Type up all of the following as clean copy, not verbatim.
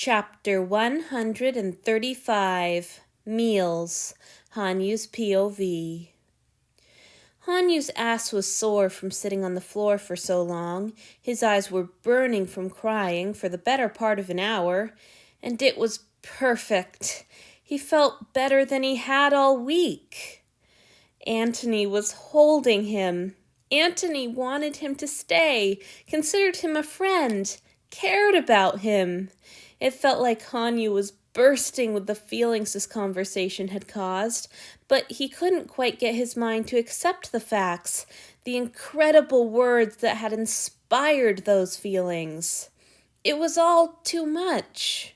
Chapter 135, Meals, Hanyu's POV. Hanyu's ass was sore from sitting on the floor for so long, his eyes were burning from crying for the better part of an hour, and it was perfect. He felt better than he had all week. Antony was holding him. Antony wanted him to stay, considered him a friend, cared about him. It felt like Hanyu was bursting with the feelings this conversation had caused, but he couldn't quite get his mind to accept the facts, the incredible words that had inspired those feelings. It was all too much.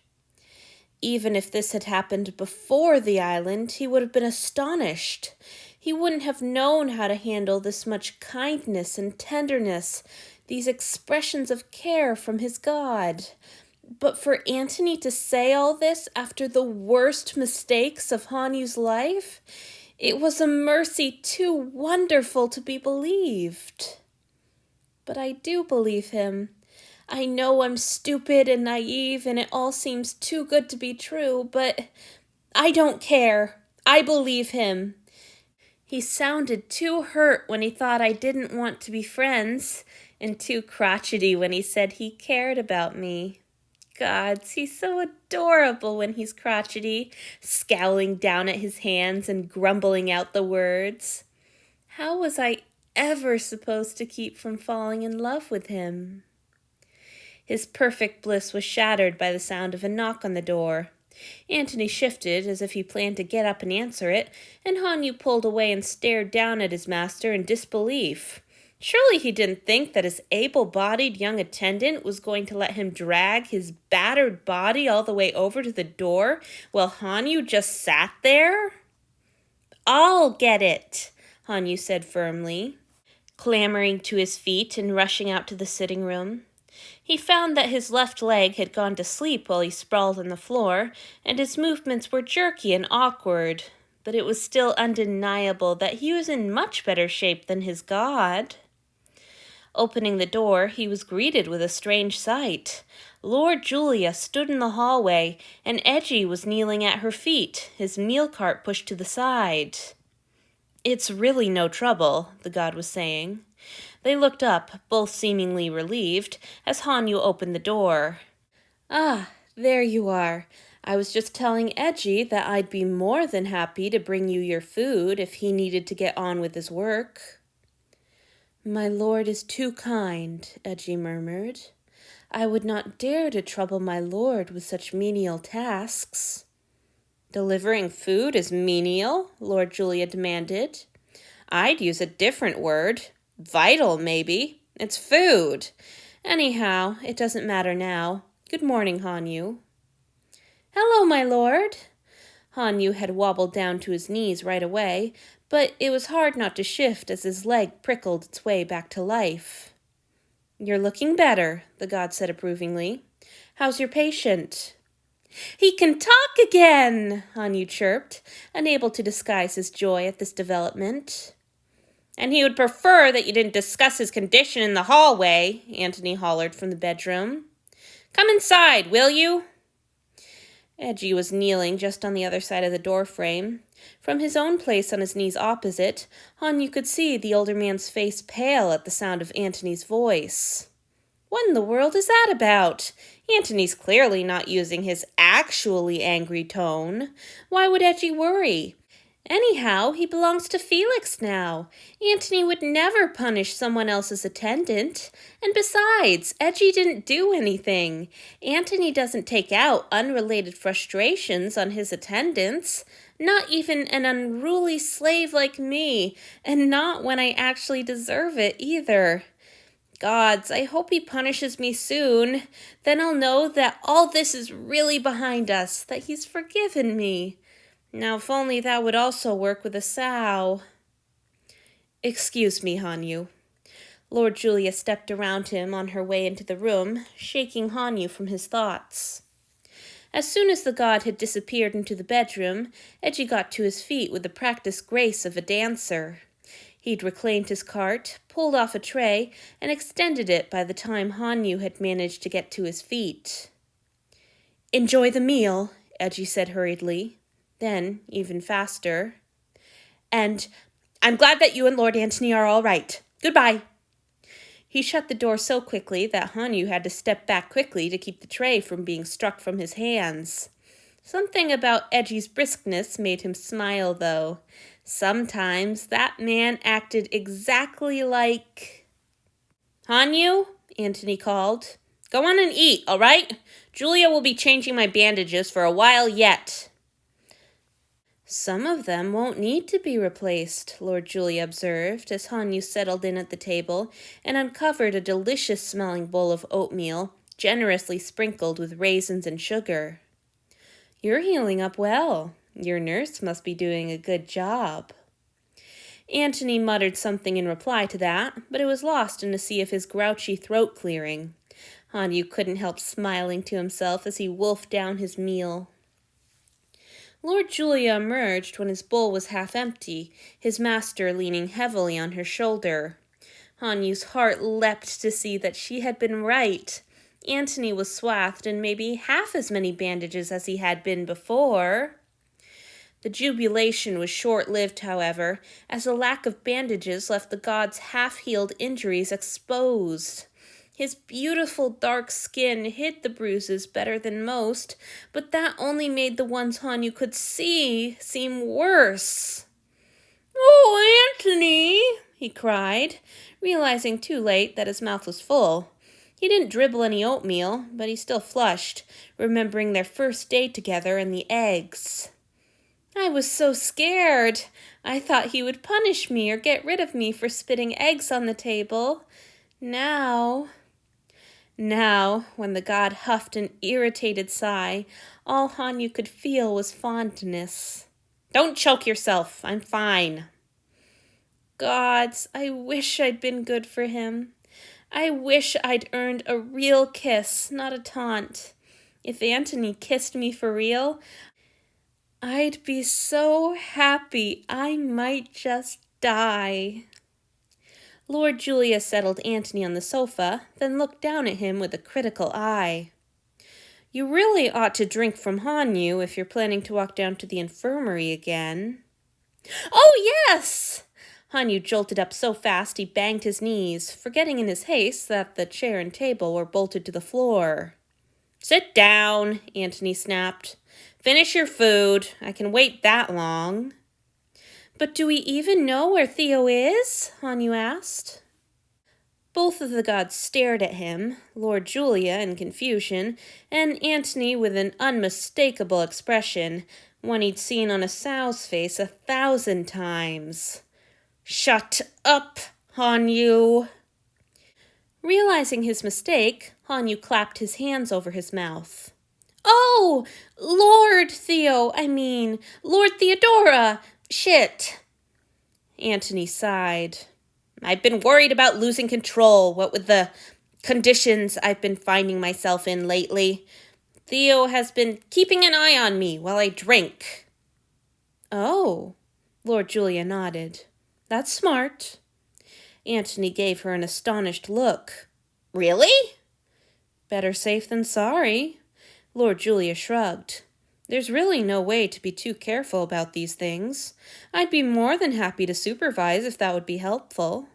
Even if this had happened before the island, he would have been astonished. He wouldn't have known how to handle this much kindness and tenderness, these expressions of care from his God. But for Antony to say all this after the worst mistakes of Hanyu's life, it was a mercy too wonderful to be believed. But I do believe him. I know I'm stupid and naive and it all seems too good to be true, but I don't care. I believe him. He sounded too hurt when he thought I didn't want to be friends, and too crotchety when he said he cared about me. Gods, he's so adorable when he's crotchety, scowling down at his hands and grumbling out the words. How was I ever supposed to keep from falling in love with him? His perfect bliss was shattered by the sound of a knock on the door. Antony shifted as if he planned to get up and answer it, and Hanyu pulled away and stared down at his master in disbelief. Surely he didn't think that his able-bodied young attendant was going to let him drag his battered body all the way over to the door while Hanyu just sat there? I'll get it, Hanyu said firmly, clambering to his feet and rushing out to the sitting room. He found that his left leg had gone to sleep while he sprawled on the floor, and his movements were jerky and awkward, but it was still undeniable that he was in much better shape than his god. Opening the door, he was greeted with a strange sight. Lord Julia stood in the hallway, and Edgy was kneeling at her feet, his meal cart pushed to the side. "It's really no trouble," the god was saying. They looked up, both seemingly relieved, as Hanyu opened the door. "Ah, there you are. I was just telling Edgy that I'd be more than happy to bring you your food if he needed to get on with his work." "My lord is too kind," Edgy murmured. "I would not dare to trouble my lord with such menial tasks." "Delivering food is menial?" Lord Julia demanded. "I'd use a different word. Vital, maybe. It's food. Anyhow, it doesn't matter now. Good morning, Hanyu." "Hello, my lord." Hanyu had wobbled down to his knees right away, but it was hard not to shift as his leg prickled its way back to life. "You're looking better," the god said approvingly. "How's your patient?" "He can talk again," Hanyu chirped, unable to disguise his joy at this development. "And he would prefer that you didn't discuss his condition in the hallway," Antony hollered from the bedroom. "Come inside, will you?" Edgy was kneeling just on the other side of the doorframe. From his own place on his knees opposite, Hanyu could see the older man's face pale at the sound of Antony's voice. What in the world is that about? Antony's clearly not using his actually angry tone. Why would Edgy worry? Anyhow, he belongs to Felix now. Antony would never punish someone else's attendant. And besides, Edgy didn't do anything. Antony doesn't take out unrelated frustrations on his attendants. Not even an unruly slave like me, and not when I actually deserve it either. Gods, I hope he punishes me soon. Then I'll know that all this is really behind us, that he's forgiven me. Now, if only that would also work with a sow. "Excuse me, Hanyu." Lord Julia stepped around him on her way into the room, shaking Hanyu from his thoughts. As soon as the god had disappeared into the bedroom, Edgy got to his feet with the practiced grace of a dancer. He'd reclaimed his cart, pulled off a tray, and extended it by the time Hanyu had managed to get to his feet. Enjoy the meal, Edgy said hurriedly. Then, even faster. And I'm glad that you and Lord Antony are all right. Goodbye. He shut the door so quickly that Hanyu had to step back quickly to keep the tray from being struck from his hands. Something about Edgy's briskness made him smile, though. Sometimes that man acted exactly like... Hanyu, Antony called. Go on and eat, all right? Julia will be changing my bandages for a while yet. Some of them won't need to be replaced, Lord Julia observed, as Hanyu settled in at the table and uncovered a delicious-smelling bowl of oatmeal, generously sprinkled with raisins and sugar. You're healing up well. Your nurse must be doing a good job. Antony muttered something in reply to that, but it was lost in a sea of his grouchy throat clearing. Hanyu couldn't help smiling to himself as he wolfed down his meal. Lord Julia emerged when his bowl was half empty, his master leaning heavily on her shoulder. Hanyu's heart leapt to see that she had been right. Antony was swathed in maybe half as many bandages as he had been before. The jubilation was short-lived, however, as the lack of bandages left the god's half-healed injuries exposed. His beautiful dark skin hid the bruises better than most, but that only made the ones Hanyu could see seem worse. "Oh, Antony!" he cried, realizing too late that his mouth was full. He didn't dribble any oatmeal, but he still flushed, remembering their first day together and the eggs. I was so scared. I thought he would punish me or get rid of me for spitting eggs on the table. Now, when the god huffed an irritated sigh, all Hanyu could feel was fondness. Don't choke yourself. I'm fine. Gods, I wish I'd been good for him. I wish I'd earned a real kiss, not a taunt. If Antony kissed me for real, I'd be so happy I might just die. Lord Julia settled Antony on the sofa, then looked down at him with a critical eye. You really ought to drink from Hanyu if you're planning to walk down to the infirmary again. Oh, yes! Hanyu jolted up so fast he banged his knees, forgetting in his haste that the chair and table were bolted to the floor. Sit down, Antony snapped. Finish your food. I can wait that long. But do we even know where Theo is? Hanyu asked. Both of the gods stared at him, Lord Julia in confusion, and Antony with an unmistakable expression, one he'd seen on a sow's face 1,000 times. Shut up, Hanyu. Realizing his mistake, Hanyu clapped his hands over his mouth. Oh, Lord Theodora! Shit! Antony sighed. I've been worried about losing control, what with the conditions I've been finding myself in lately. Theo has been keeping an eye on me while I drink. Oh, Lord Julia nodded. That's smart. Antony gave her an astonished look. Really? Better safe than sorry. Lord Julia shrugged. There's really no way to be too careful about these things. I'd be more than happy to supervise if that would be helpful.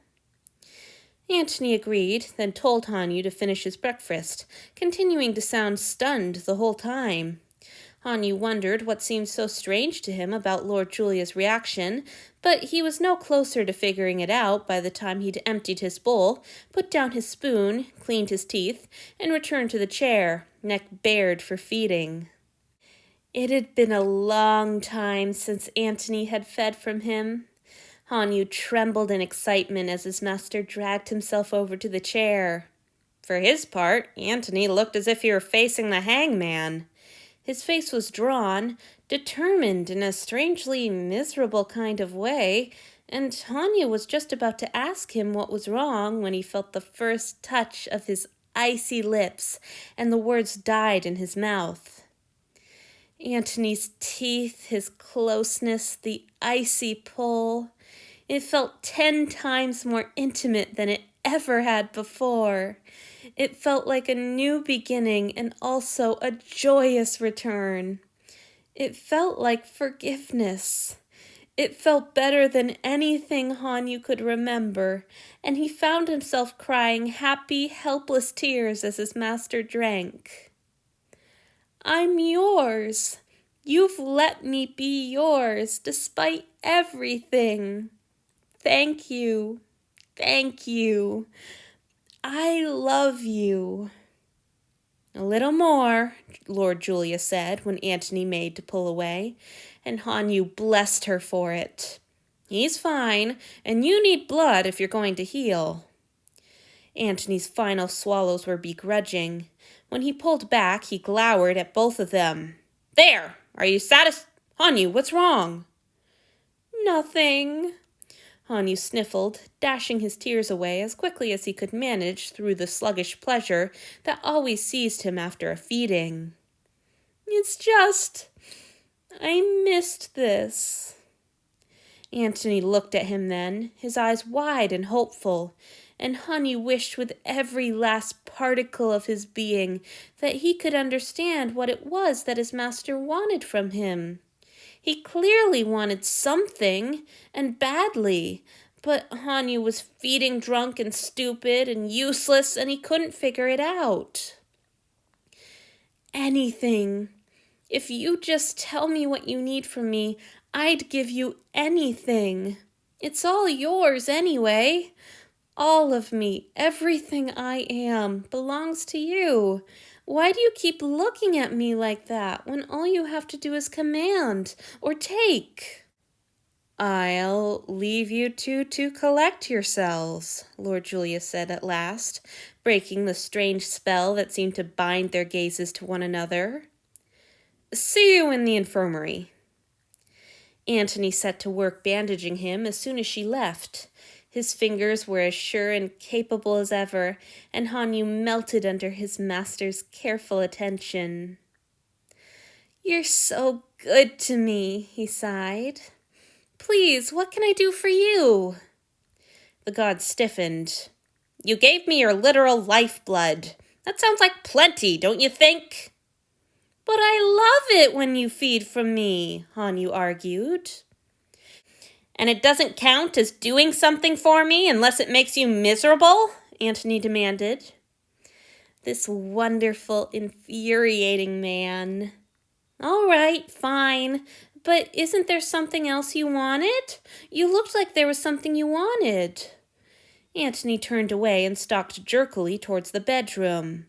Antony agreed, then told Hanyu to finish his breakfast, continuing to sound stunned the whole time. Hanyu wondered what seemed so strange to him about Lord Julia's reaction, but he was no closer to figuring it out by the time he'd emptied his bowl, put down his spoon, cleaned his teeth, and returned to the chair, neck bared for feeding. It had been a long time since Antony had fed from him. Hanyu trembled in excitement as his master dragged himself over to the chair. For his part, Antony looked as if he were facing the hangman. His face was drawn, determined in a strangely miserable kind of way, and Hanyu was just about to ask him what was wrong when he felt the first touch of his icy lips, and the words died in his mouth. Antony's teeth, his closeness, the icy pull. It felt 10 times more intimate than it ever had before. It felt like a new beginning and also a joyous return. It felt like forgiveness. It felt better than anything Hanyu could remember, and he found himself crying happy, helpless tears as his master drank. I'm yours. You've let me be yours despite everything. Thank you. Thank you. I love you. A little more, Lord Julius said when Antony made to pull away, and Hanyu blessed her for it. He's fine, and you need blood if you're going to heal. Antony's final swallows were begrudging. When he pulled back, he glowered at both of them. There! Are you satisfied? Hanyu, what's wrong? Nothing. Hanyu sniffled, dashing his tears away as quickly as he could manage through the sluggish pleasure that always seized him after a feeding. It's just, I missed this. Antony looked at him then, his eyes wide and hopeful, and Hanyu wished with every last particle of his being that he could understand what it was that his master wanted from him. He clearly wanted something, and badly, but Hanyu was feeding drunk and stupid and useless, and he couldn't figure it out. Anything. If you just tell me what you need from me, I'd give you anything. It's all yours anyway. All of me, everything I am, belongs to you. Why do you keep looking at me like that when all you have to do is command or take? I'll leave you two to collect yourselves, Lord Julius said at last, breaking the strange spell that seemed to bind their gazes to one another. See you in the infirmary. Antony set to work bandaging him as soon as she left. His fingers were as sure and capable as ever, and Hanyu melted under his master's careful attention. You're so good to me, he sighed. Please, what can I do for you? The god stiffened. You gave me your literal lifeblood. That sounds like plenty, don't you think? But I love it when you feed from me, Hanyu argued. And it doesn't count as doing something for me unless it makes you miserable? Antony demanded. This wonderful, infuriating man. All right, fine. But isn't there something else you wanted? You looked like there was something you wanted. Antony turned away and stalked jerkily towards the bedroom.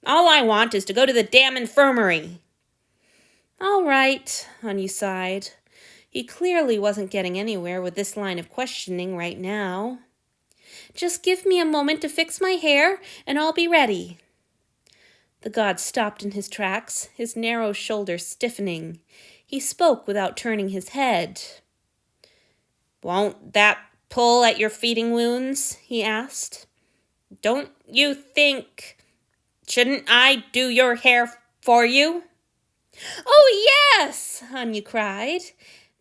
All I want is to go to the damn infirmary. All right, Hanyu sighed. He clearly wasn't getting anywhere with this line of questioning right now. Just give me a moment to fix my hair, and I'll be ready. The god stopped in his tracks, his narrow shoulders stiffening. He spoke without turning his head. Won't that pull at your feeding wounds? He asked. Don't you think... Shouldn't I do your hair for you? Oh, yes! Hanyu cried.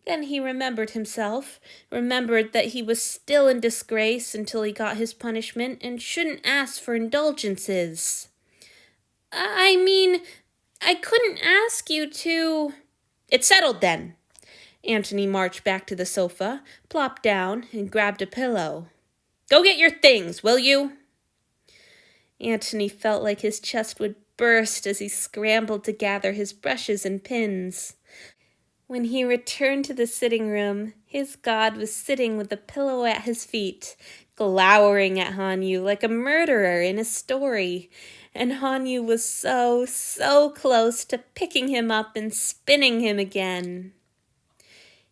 Then he remembered himself, remembered that he was still in disgrace until he got his punishment and shouldn't ask for indulgences. I mean, I couldn't ask you to... It's settled then. Antony marched back to the sofa, plopped down, and grabbed a pillow. Go get your things, will you? Antony felt like his chest would burst as he scrambled to gather his brushes and pins. When he returned to the sitting room, his god was sitting with the pillow at his feet, glowering at Hanyu like a murderer in a story, and Hanyu was so close to picking him up and spinning him again.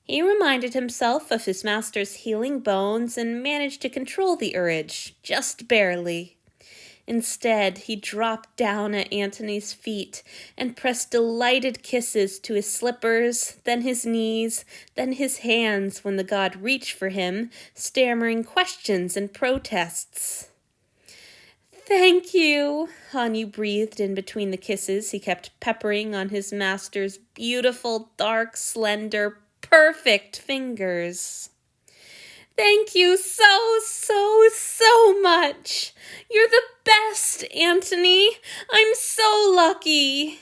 He reminded himself of his master's healing bones and managed to control the urge, just barely. Instead, he dropped down at Antony's feet and pressed delighted kisses to his slippers, then his knees, then his hands when the god reached for him, stammering questions and protests. Thank you, Hanyu breathed in between the kisses he kept peppering on his master's beautiful, dark, slender, perfect fingers. Thank you so much. You're the best, Antony. I'm so lucky.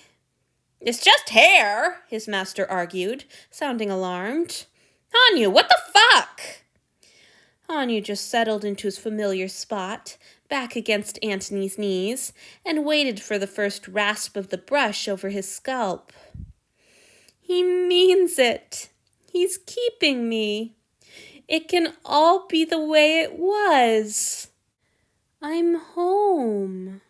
It's just hair, his master argued, sounding alarmed. Hanyu, what the fuck? Hanyu just settled into his familiar spot, back against Antony's knees, and waited for the first rasp of the brush over his scalp. He means it. He's keeping me. It can all be the way it was. I'm home.